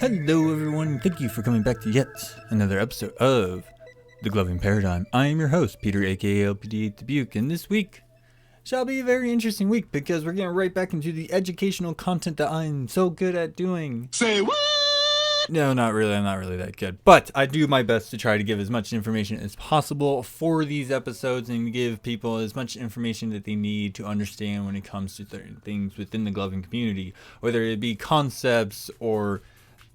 Hello everyone, and thank you for coming back to yet another episode of The Gloving Paradigm. I am your host, Peter aka LPD8 Dubuque, and this week shall be a very interesting week because we're getting right back into the educational content that I'm so good at doing. Say what? No, not really, I'm not really that good, but I do my best to try to give as much information as possible for these episodes and give people as much information that they need to understand when it comes to certain things within the gloving community, whether it be concepts or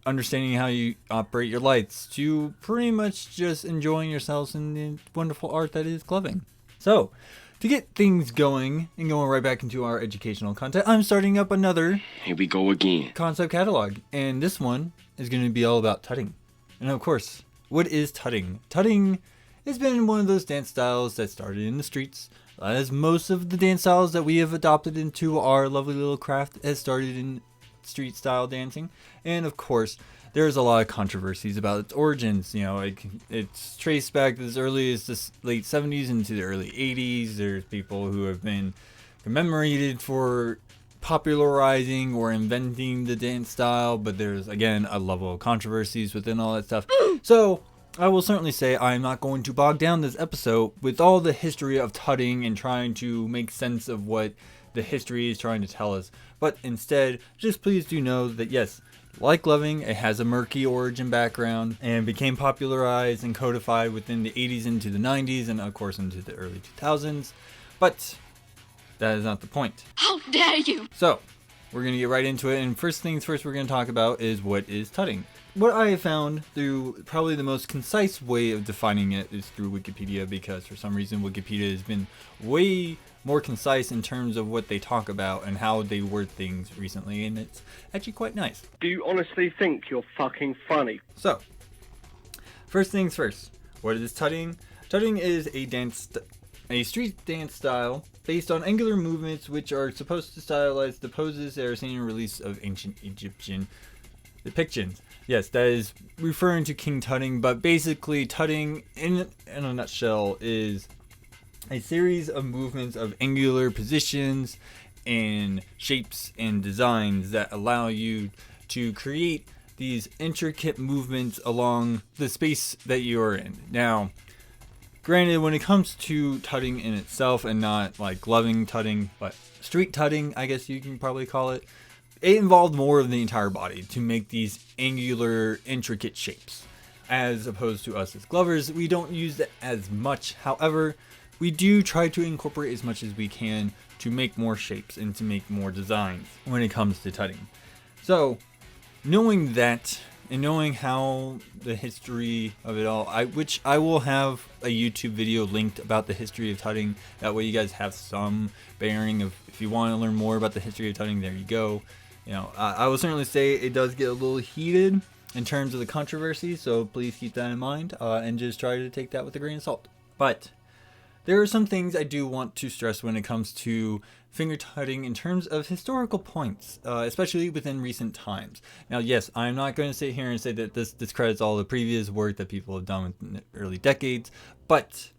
understanding how you operate your lights, to pretty much just enjoying yourselves in the wonderful art that is gloving. So, to get things going and going right back into our educational content, I'm starting up another Here we go again. concept catalog, and this one is going to be all about tutting. And of course, what is tutting? Tutting has been one of those dance styles that started in the streets, as most of the dance styles that we have adopted into our lovely little craft has started in street style dancing. And of course, there's a lot of controversies about its origins. You know, it's traced back as early as the late 70s into the early 80s. There's people who have been commemorated for popularizing or inventing the dance style, but there's again a level of controversies within all that stuff. So I will certainly say I'm not going to bog down this episode with all the history of tutting and trying to make sense of what the history is trying to tell us, but instead just please do know that yes, like gloving, it has a murky origin background and became popularized and codified within the 80s into the 90s and of course into the early 2000s, but that is not the point. How dare you! So, we're going to get right into it, and first things first we're going to talk about is what is tutting. What I have found through probably the most concise way of defining it is through Wikipedia, because for some reason Wikipedia has been way more concise in terms of what they talk about and how they word things recently, and it's actually quite nice. Do you honestly think you're fucking funny? So, first things first, what is tutting? Tutting is a street dance style based on angular movements which are supposed to stylize the poses that are seen in release of ancient Egyptian depictions. Yes, that is referring to King Tutting, but basically tutting in a nutshell is a series of movements of angular positions and shapes and designs that allow you to create these intricate movements along the space that you are in. Now, granted, when it comes to tutting in itself and not like gloving tutting, but street tutting, I guess you can probably call it, it involved more of the entire body to make these angular, intricate shapes. As opposed to us as glovers, we don't use that as much. However, we do try to incorporate as much as we can to make more shapes and to make more designs when it comes to tutting. So, knowing that and knowing how the history of it all, which I will have a YouTube video linked about the history of tutting. That way you guys have some bearing of, if you want to learn more about the history of tutting, there you go. You know, I will certainly say it does get a little heated in terms of the controversy, so please keep that in mind and just try to take that with a grain of salt. But there are some things I do want to stress when it comes to finger tutting in terms of historical points, especially within recent times. Now, yes, I'm not going to sit here and say that this discredits all the previous work that people have done in the early decades, but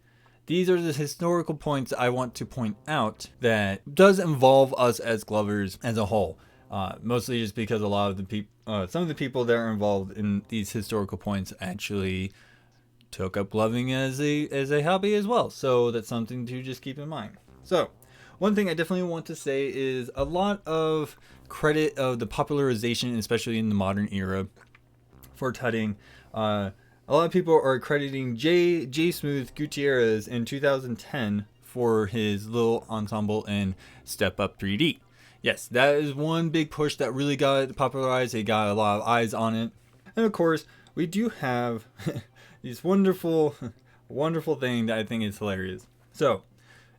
these are the historical points I want to point out that does involve us as glovers as a whole. Mostly just because a lot of the people, some of the people that are involved in these historical points actually took up gloving as a hobby as well. So that's something to just keep in mind. So, one thing I definitely want to say is a lot of credit of the popularization, especially in the modern era, for tutting. A lot of people are crediting J Smooth Gutierrez in 2010 for his little ensemble in Step Up 3D. Yes, that is one big push that really got it popularized. It got a lot of eyes on it. And of course, we do have this wonderful thing that I think is hilarious. So,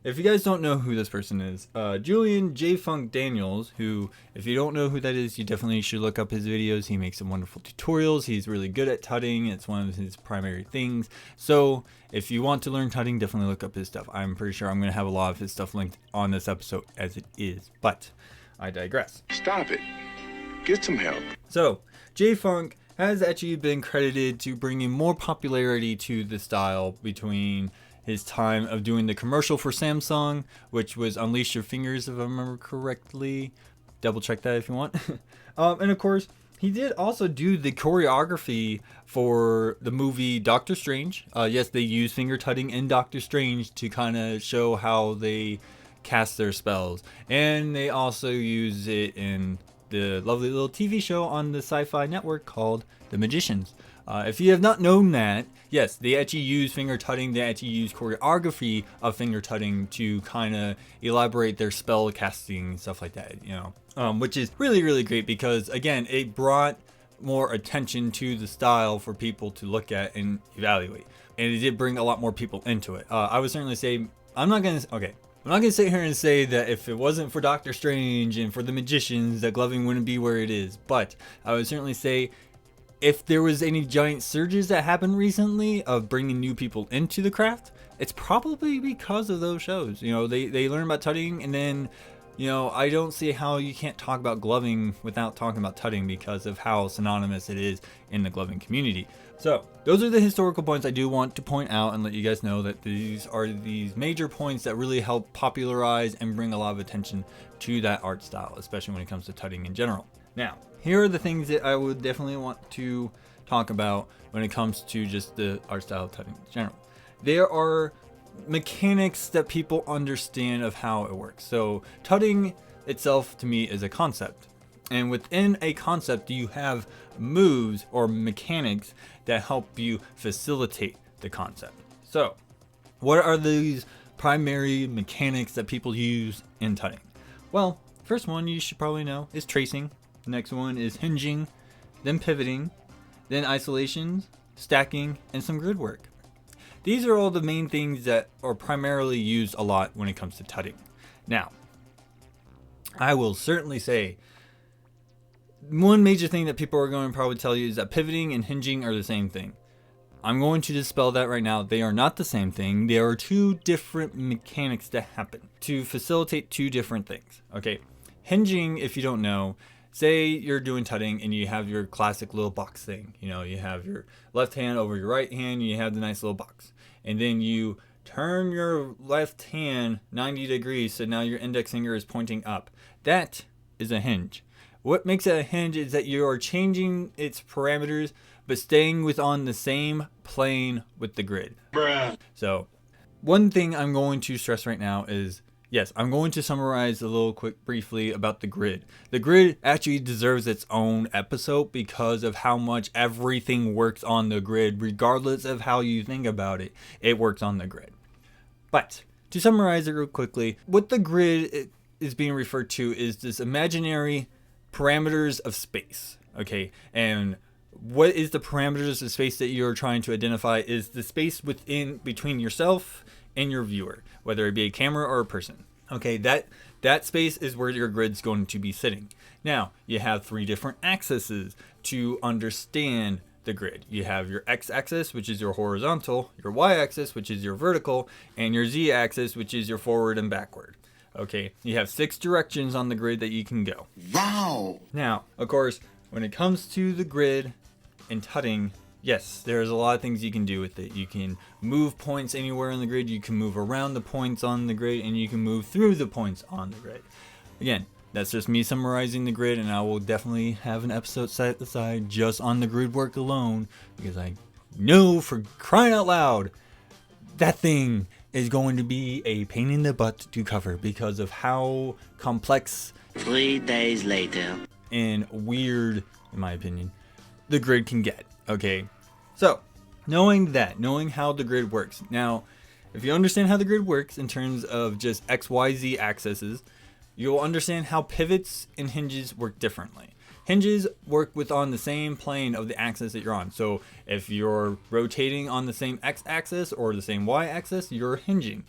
if you guys don't know who this person is, Julian J. Funk Daniels, who, if you don't know who that is, you definitely should look up his videos. He makes some wonderful tutorials. He's really good at tutting. It's one of his primary things. So, if you want to learn tutting, definitely look up his stuff. I'm pretty sure I'm going to have a lot of his stuff linked on this episode as it is. But, I digress. Stop it. Get some help. So, J. Funk has actually been credited to bringing more popularity to the style between his time of doing the commercial for Samsung, which was Unleash Your Fingers, if I remember correctly. Double check that if you want. And of course, He did also do the choreography for the movie Doctor Strange. Yes, they use finger tutting in Doctor Strange to kind of show how they cast their spells. And they also use it in the lovely little TV show on the Sci-Fi Network called The Magicians. If you have not known that, yes, they actually use finger tutting. They actually use choreography of finger tutting to kind of elaborate their spell casting, stuff like that, which is really, really great because, again, it brought more attention to the style for people to look at and evaluate. And it did bring a lot more people into it. I would certainly say, I'm not going to sit here and say that if it wasn't for Doctor Strange and for the Magicians, that gloving wouldn't be where it is. But I would certainly say if there was any giant surges that happened recently of bringing new people into the craft, it's probably because of those shows. They learn about tutting, and then, I don't see how you can't talk about gloving without talking about tutting because of how synonymous it is in the gloving community. So those are the historical points I do want to point out and let you guys know that these are these major points that really help popularize and bring a lot of attention to that art style, especially when it comes to tutting in general. Now, here are the things that I would definitely want to talk about when it comes to just the art style of tutting in general. There are mechanics that people understand of how it works. So tutting itself to me is a concept. And within a concept, you have moves or mechanics that help you facilitate the concept. So what are these primary mechanics that people use in tutting? Well, first one you should probably know is tracing. The next one is hinging, then pivoting, then isolations, stacking, and some grid work. These are all the main things that are primarily used a lot when it comes to tutting. Now, I will certainly say one major thing that people are going to probably tell you is that pivoting and hinging are the same thing. I'm going to dispel that right now. They are not the same thing. There are two different mechanics that happen to facilitate two different things. Okay, hinging, if you don't know, say you're doing tutting and you have your classic little box thing. You have your left hand over your right hand, and you have the nice little box. And then you turn your left hand 90 degrees, so now your index finger is pointing up. That is a hinge. What makes it a hinge is that you are changing its parameters, but staying on the same plane with the grid. Bruh. So one thing I'm going to stress right now is, yes, I'm going to summarize a little quick briefly about the grid. The grid actually deserves its own episode because of how much everything works on the grid, regardless of how you think about it. It works on the grid. But to summarize it real quickly, what the grid is being referred to is this imaginary parameters of space. Okay, and what is the parameters of space that you're trying to identify is the space between yourself and your viewer, whether it be a camera or a person. Okay, that space is where your grid's going to be sitting. Now, you have three different axes to understand the grid. You have your x-axis, which is your horizontal, your y-axis, which is your vertical, and your z-axis, which is your forward and backward. Okay, you have 6 directions on the grid that you can go. Wow. Now, of course, when it comes to the grid and tutting, yes, there's a lot of things you can do with it. You can move points anywhere on the grid, you can move around the points on the grid, and you can move through the points on the grid. Again, that's just me summarizing the grid, and I will definitely have an episode set aside just on the grid work alone, because I know, for crying out loud, that thing is going to be a pain in the butt to cover because of how complex 3 days later and weird, in my opinion, the grid can get. Okay, so knowing how the grid works. Now, if you understand how the grid works in terms of just X, Y, Z axes, you'll understand how pivots and hinges work differently. Hinges work on the same plane of the axis that you're on. So if you're rotating on the same x-axis or the same y-axis, you're hinging.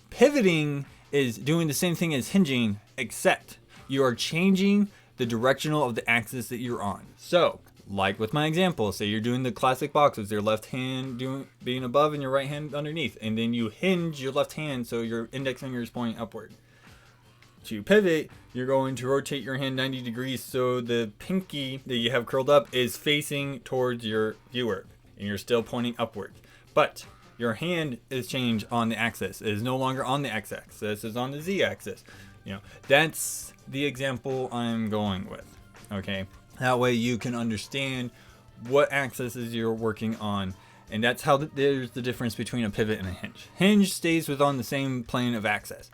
Pivoting is doing the same thing as hinging, except you are changing the directional of the axis that you're on. So, like with my example, say you're doing the classic box with your left hand being above and your right hand underneath, and then you hinge your left hand so your index finger is pointing upward. To pivot, you're going to rotate your hand 90 degrees so the pinky that you have curled up is facing towards your viewer, and you're still pointing upward. But your hand is changed on the axis. It is no longer on the x-axis, it's on the z-axis. That's the example I'm going with. Okay. That way you can understand what axes you're working on. And that's how there's the difference between a pivot and a hinge. Hinge stays within the same plane of axis.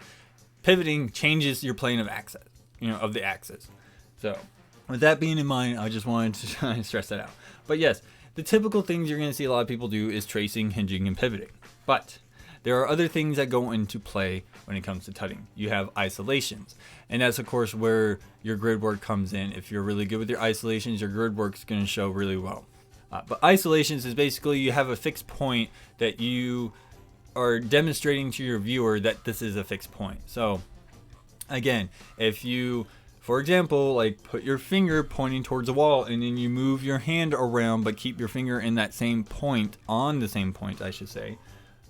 Pivoting changes your plane of axis, of the axis. So with that being in mind, I just wanted to try and stress that out. But yes, the typical things you're going to see a lot of people do is tracing, hinging, and pivoting. But there are other things that go into play when it comes to tutting. You have isolations, and that's of course where your grid work comes in. If you're really good with your isolations, your grid work is going to show really well. But isolations is basically you have a fixed point that you are demonstrating to your viewer that this is a fixed point. So again, if you, for example, like put your finger pointing towards a wall and then you move your hand around but keep your finger in that same point, on the same point I should say,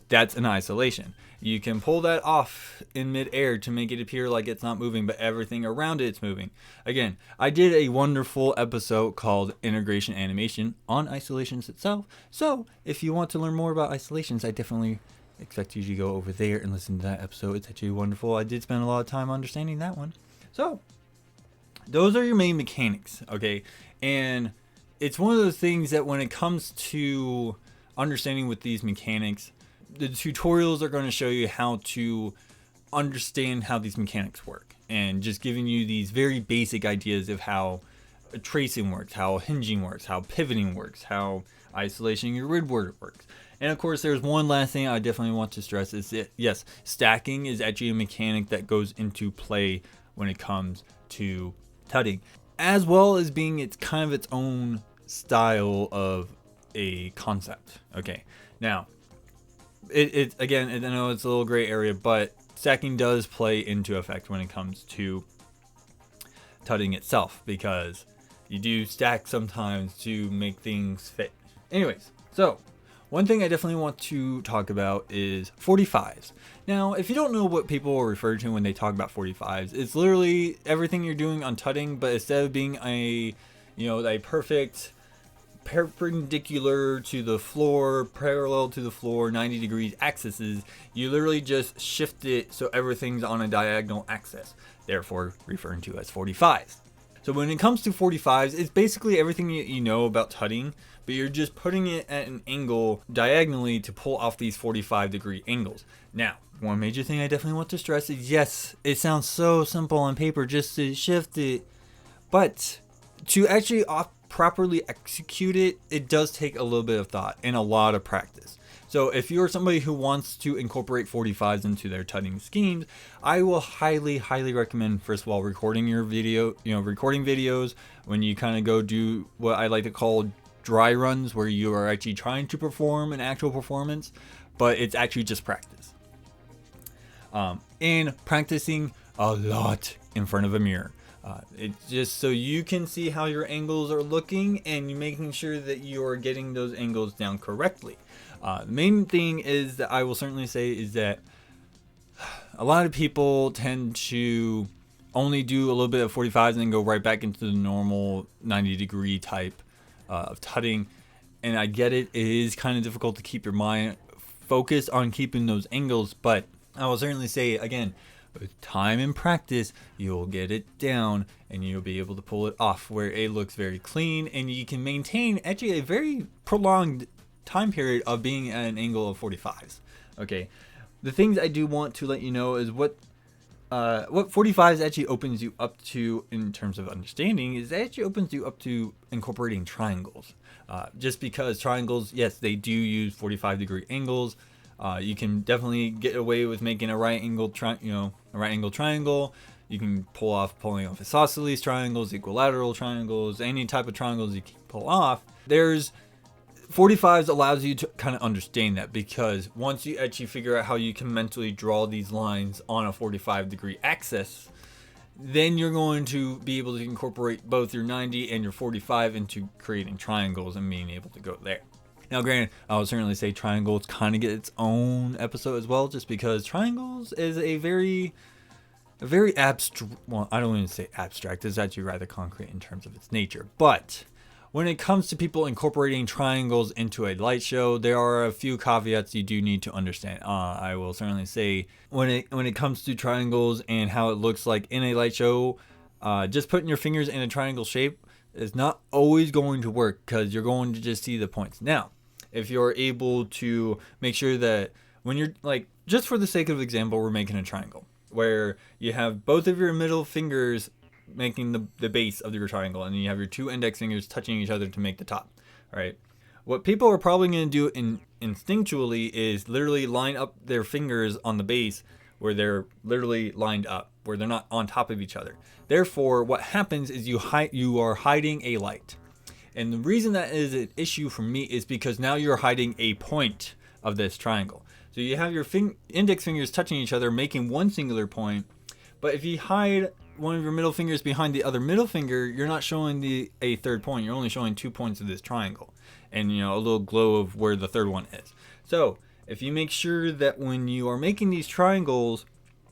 that's an isolation. You can pull that off in mid-air to make it appear like it's not moving, but everything around it's moving. Again, I did a wonderful episode called Integration Animation on isolations itself. So if you want to learn more about isolations, I definitely expect you to go over there and listen to that episode. It's actually wonderful. I did spend a lot of time understanding that one. So those are your main mechanics, okay? And it's one of those things that when it comes to understanding with these mechanics, the tutorials are going to show you how to understand how these mechanics work, and just giving you these very basic ideas of how tracing works, how hinging works, how pivoting works, how isolation your grid work works. And of course, there's one last thing I definitely want to stress is that, yes, stacking is actually a mechanic that goes into play when it comes to tutting, as well as being its kind of its own style of a concept. Okay, now it again, I know it's a little gray area, but stacking does play into effect when it comes to tutting itself, because you do stack sometimes to make things fit. Anyways, so one thing I definitely want to talk about is 45s. Now, if you don't know what people refer to when they talk about 45s, it's literally everything you're doing on tutting, but instead of being a perfect perpendicular to the floor, parallel to the floor, 90 degrees axes, you literally just shift it so everything's on a diagonal axis, therefore referring to as 45s. So when it comes to 45s, it's basically everything you know about tutting, but you're just putting it at an angle diagonally to pull off these 45-degree angles. Now, one major thing I definitely want to stress is, yes, it sounds so simple on paper just to shift it, but to actually properly execute it, it does take a little bit of thought and a lot of practice. So if you're somebody who wants to incorporate 45s into their tutting schemes, I will highly recommend, first of all, recording your video, recording videos when you kind of go do what I like to call dry runs, where you are actually trying to perform an actual performance, but it's actually just practice. And practicing a lot in front of a mirror. It's just so you can see how your angles are looking and you're making sure that you are getting those angles down correctly. The main thing is that I will certainly say is that a lot of people tend to only do a little bit of 45s and then go right back into the normal 90-degree type of tutting. And I get it. It is kind of difficult to keep your mind focused on keeping those angles, but I will certainly say, again, with time and practice, you'll get it down and you'll be able to pull it off where it looks very clean, and you can maintain actually a very prolonged time period of being at an angle of 45s. Okay, the things I do want to let you know is what 45s actually opens you up to in terms of understanding is it actually opens you up to incorporating triangles. Just because triangles, yes, they do use 45-degree angles. You can definitely get away with making a right angle triangle. You can pulling off isosceles triangles, equilateral triangles, any type of triangles you can pull off. There's 45s allows you to kind of understand that, because once you actually figure out how you can mentally draw these lines on a 45-degree axis, then you're going to be able to incorporate both your 90 and your 45 into creating triangles and being able to go there. Now, granted, I would certainly say triangles kind of get its own episode as well, just because triangles is a very abstract, well, I don't even say abstract, it's actually rather concrete in terms of its nature. But when it comes to people incorporating triangles into a light show, there are a few caveats you do need to understand. I will certainly say when it comes to triangles and how it looks like in a light show, just putting your fingers in a triangle shape is not always going to work because you're going to just see the points. Now, if you're able to make sure that when you're like, just for the sake of example, we're making a triangle where you have both of your middle fingers making the base of your triangle, and then you have your 2 index fingers touching each other to make the top. All right. What people are probably going to do instinctually is literally line up their fingers on the base where they're literally lined up, where they're not on top of each other. Therefore, what happens is you are hiding a light. And the reason that is an issue for me is because now you're hiding a point of this triangle. So you have your index fingers touching each other, making one singular point. But if you hide one of your middle fingers behind the other middle finger, you're not showing a third point. You're only showing 2 points of this triangle. And, a little glow of where the third one is. So if you make sure that when you are making these triangles,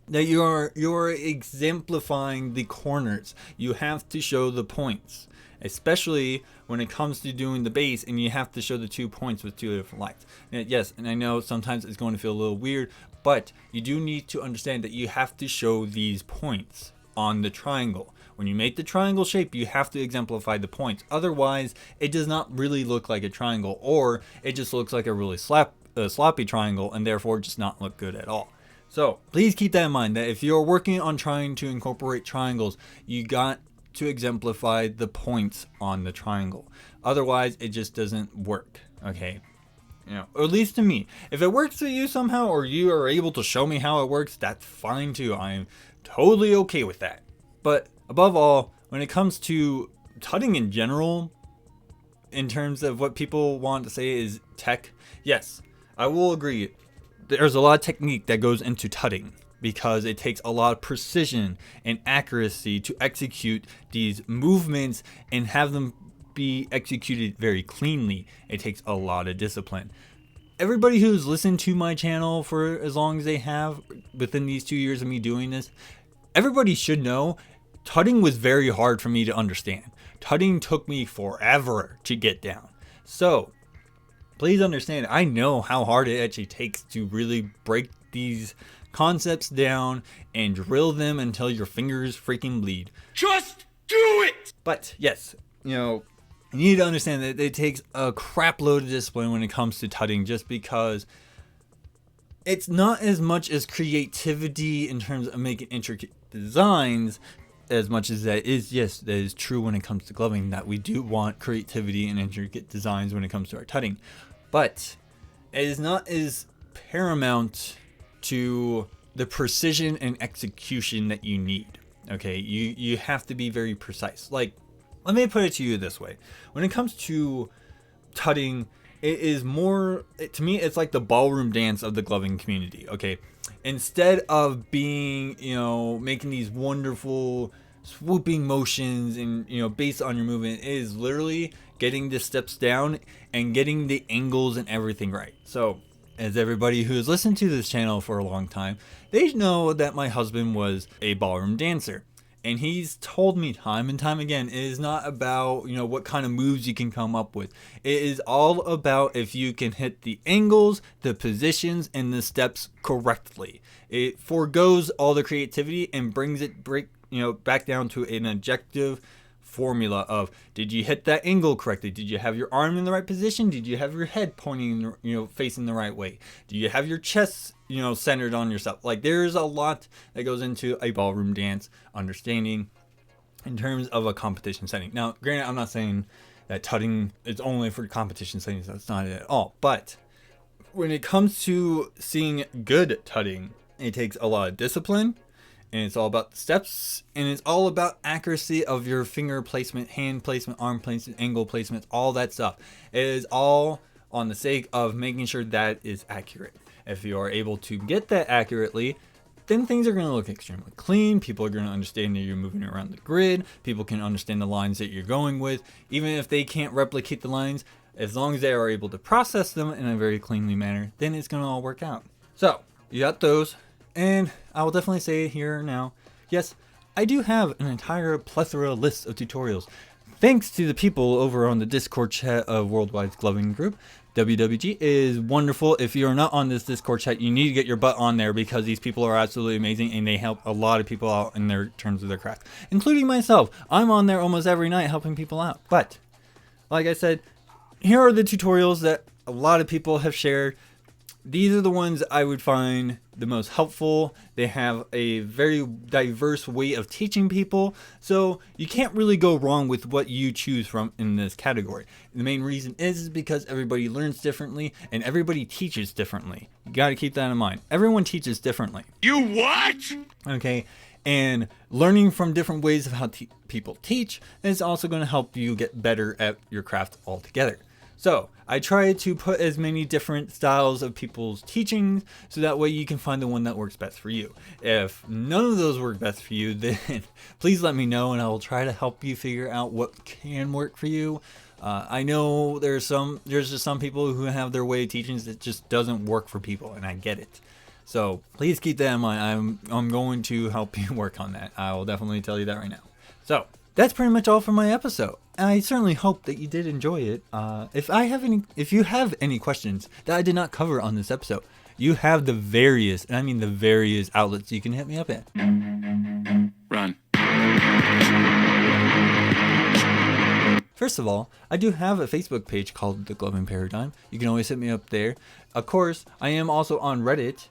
that you're exemplifying the corners. You have to show the points, especially when it comes to doing the base, and you have to show the 2 points with 2 different lights. And yes, and I know sometimes it's going to feel a little weird, but you do need to understand that you have to show these points on the triangle. When you make the triangle shape, you have to exemplify the points. Otherwise, it does not really look like a triangle, or it just looks like a really sloppy triangle, and therefore just not look good at all. So please keep that in mind, that if you're working on trying to incorporate triangles, you got to exemplify the points on the triangle. Otherwise, it just doesn't work. Okay. Or at least to me. If it works for you somehow, or you are able to show me how it works, that's fine too. I'm totally okay with that. But above all, when it comes to tutting in general, in terms of what people want to say is tech, yes, I will agree. There's a lot of technique that goes into tutting because it takes a lot of precision and accuracy to execute these movements and have them be executed very cleanly. It takes a lot of discipline. Everybody who's listened to my channel for as long as they have within these 2 years of me doing this, everybody should know tutting was very hard for me to understand. Tutting took me forever to get down. So please understand, I know how hard it actually takes to really break these concepts down and drill them until your fingers freaking bleed. Just do it! But yes, you need to understand that it takes a crap load of discipline when it comes to tutting, just because it's not as much as creativity in terms of making intricate designs as much as that is. Yes, that is true when it comes to gloving, that we do want creativity and intricate designs when it comes to our tutting. But it is not as paramount to the precision and execution that you need. Okay, you have to be very precise. Like, let me put it to you this way. When it comes to tutting, it is more, to me, it's like the ballroom dance of the gloving community. Okay, instead of being, making these wonderful swooping motions and, based on your movement, it is literally getting the steps down and getting the angles and everything right. So, as everybody who has listened to this channel for a long time, they know that my husband was a ballroom dancer. And he's told me time and time again, it is not about, what kind of moves you can come up with. It is all about if you can hit the angles, the positions, and the steps correctly. It forgoes all the creativity and brings it back down to an objective formula of, did you hit that angle correctly? Did you have your arm in the right position? Did you have your head pointing, facing the right way? Do you have your chest, centered on yourself? Like, there's a lot that goes into a ballroom dance understanding in terms of a competition setting. Now, granted, I'm not saying that tutting is only for competition settings. That's not it at all. But when it comes to seeing good tutting, it takes a lot of discipline. And it's all about the steps, and it's all about accuracy of your finger placement, hand placement, arm placement, angle placement, all that stuff. It is all on the sake of making sure that is accurate. If you are able to get that accurately, then things are going to look extremely clean. People are going to understand that you're moving around the grid. People can understand the lines that you're going with. Even if they can't replicate the lines, as long as they are able to process them in a very cleanly manner, then it's going to all work out. So, you got those. And I will definitely say here now, yes, I do have an entire plethora list of tutorials. Thanks to the people over on the Discord chat of Worldwide Gloving Group. WWG is wonderful. If you're not on this Discord chat, you need to get your butt on there because these people are absolutely amazing and they help a lot of people out in their terms of their craft, including myself. I'm on there almost every night helping people out. But like I said, here are the tutorials that a lot of people have shared. These are the ones I would find the most helpful. They have a very diverse way of teaching people, so you can't really go wrong with what you choose from in this category. The main reason is because everybody learns differently and everybody teaches differently. You got to keep that in mind. Everyone teaches differently. You what? Okay, and learning from different ways of how people teach is also going to help you get better at your craft altogether. So I try to put as many different styles of people's teachings so that way you can find the one that works best for you. If none of those work best for you, then please let me know and I will try to help you figure out what can work for you. I know there's just some people who have their way of teaching that just doesn't work for people, and I get it. So please keep that in mind. I'm going to help you work on that. I will definitely tell you that right now. So that's pretty much all for my episode. I certainly hope that you did enjoy it. If you have any questions that I did not cover on this episode, you have the various, and I mean the various outlets you can hit me up at. Run. First of all, I do have a Facebook page called The Gloving Paradigm. You can always hit me up there. Of course, I am also on Reddit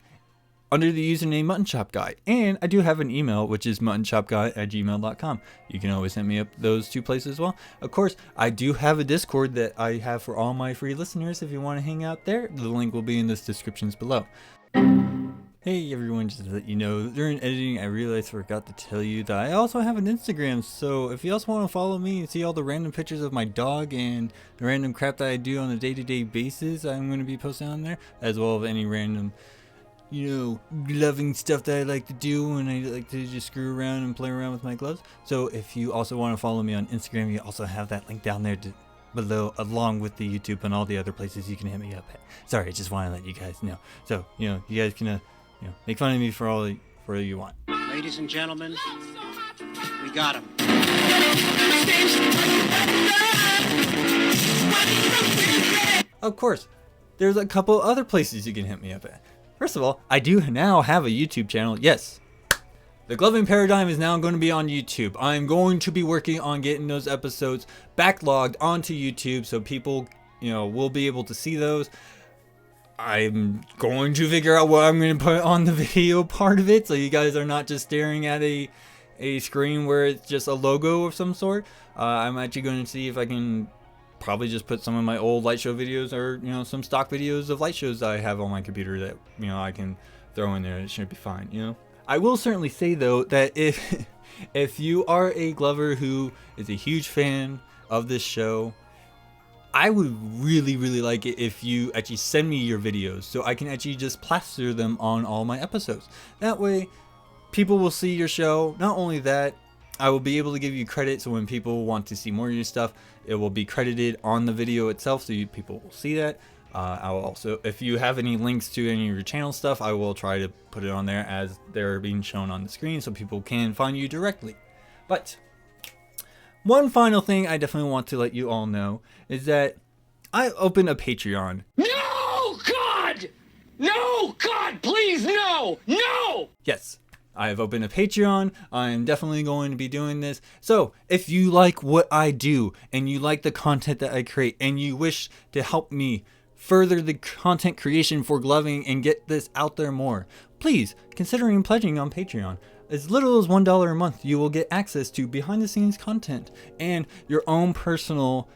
under the username Mutton Chop Guy, and I do have an email, which is muttonchopguy@gmail.com. You can always hit me up those two places as well. Of course, I do have a Discord that I have for all my free listeners. If you want to hang out there, the link will be in the descriptions below. Hey everyone, just to let you know, during editing I realized I forgot to tell you that I also have an Instagram, so if you also want to follow me and see all the random pictures of my dog and the random crap that I do on a day-to-day basis, I'm going to be posting on there, as well as any random, gloving stuff that I like to do, and I like to just screw around and play around with my gloves. So if you also want to follow me on Instagram, you also have that link down there below, along with the YouTube and all the other places you can hit me up at. Sorry, I just want to let you guys know. So, you guys can, make fun of me for all you want. Ladies and gentlemen, we got him. Of course, there's a couple other places you can hit me up at. First of all, I do now have a YouTube channel. Yes, The Gloving Paradigm is now going to be on YouTube. I'm going to be working on getting those episodes backlogged onto YouTube so people, will be able to see those. I'm going to figure out what I'm going to put on the video part of it so you guys are not just staring at a screen where it's just a logo of some sort. I'm actually going to see if I can probably just put some of my old light show videos or some stock videos of light shows that I have on my computer that I can throw in there. It should be fine. I will certainly say though that if you are a Glover who is a huge fan of this show, I would really like it if you actually send me your videos so I can actually just plaster them on all my episodes. That way people will see your show. Not only that, I will be able to give you credit, so when people want to see more of your stuff, it will be credited on the video itself, so people will see that. I will also, if you have any links to any of your channel stuff, I will try to put it on there as they're being shown on the screen so people can find you directly. But one final thing I definitely want to let you all know is that I opened a Patreon. No, God! No, God, please, no! No! Yes, I have opened a Patreon. I'm definitely going to be doing this. So if you like what I do and you like the content that I create and you wish to help me further the content creation for gloving and get this out there more, please consider pledging on Patreon. As little as $1 a month, you will get access to behind the scenes content and your own personal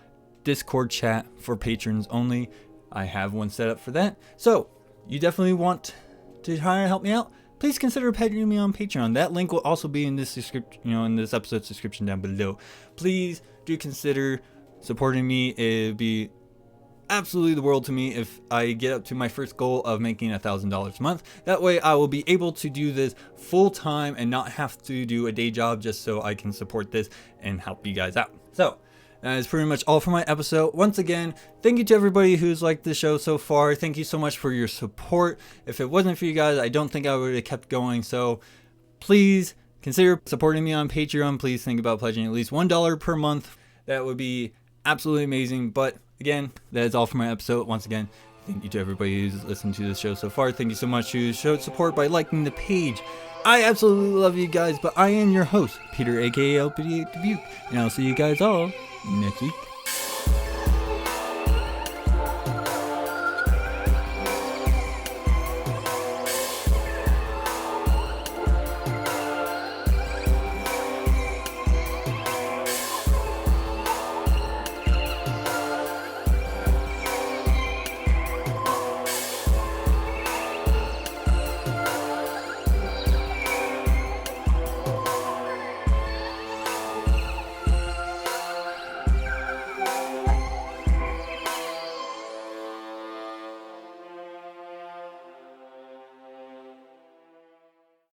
Discord chat for patrons only. I have one set up for that. So you definitely want to try to help me out, please consider pledging me on Patreon. That link will also be in this description, in this episode's description down below. Please do consider supporting me. It'd be absolutely the world to me if I get up to my first goal of making $1,000 a month. That way I will be able to do this full time and not have to do a day job just so I can support this and help you guys out. So that is pretty much all for my episode. Once again, thank you to everybody who's liked the show so far. Thank you so much for your support. If it wasn't for you guys, I don't think I would have kept going. So please consider supporting me on Patreon. Please think about pledging at least $1 per month. That would be absolutely amazing. But Again, that is all for my episode. Once again, thank you to everybody who's listened to this show so far. Thank you so much who showed support by liking the page. I absolutely love you guys, but I am your host, Peter, aka LPD Dubuque, and I'll see you guys all next week.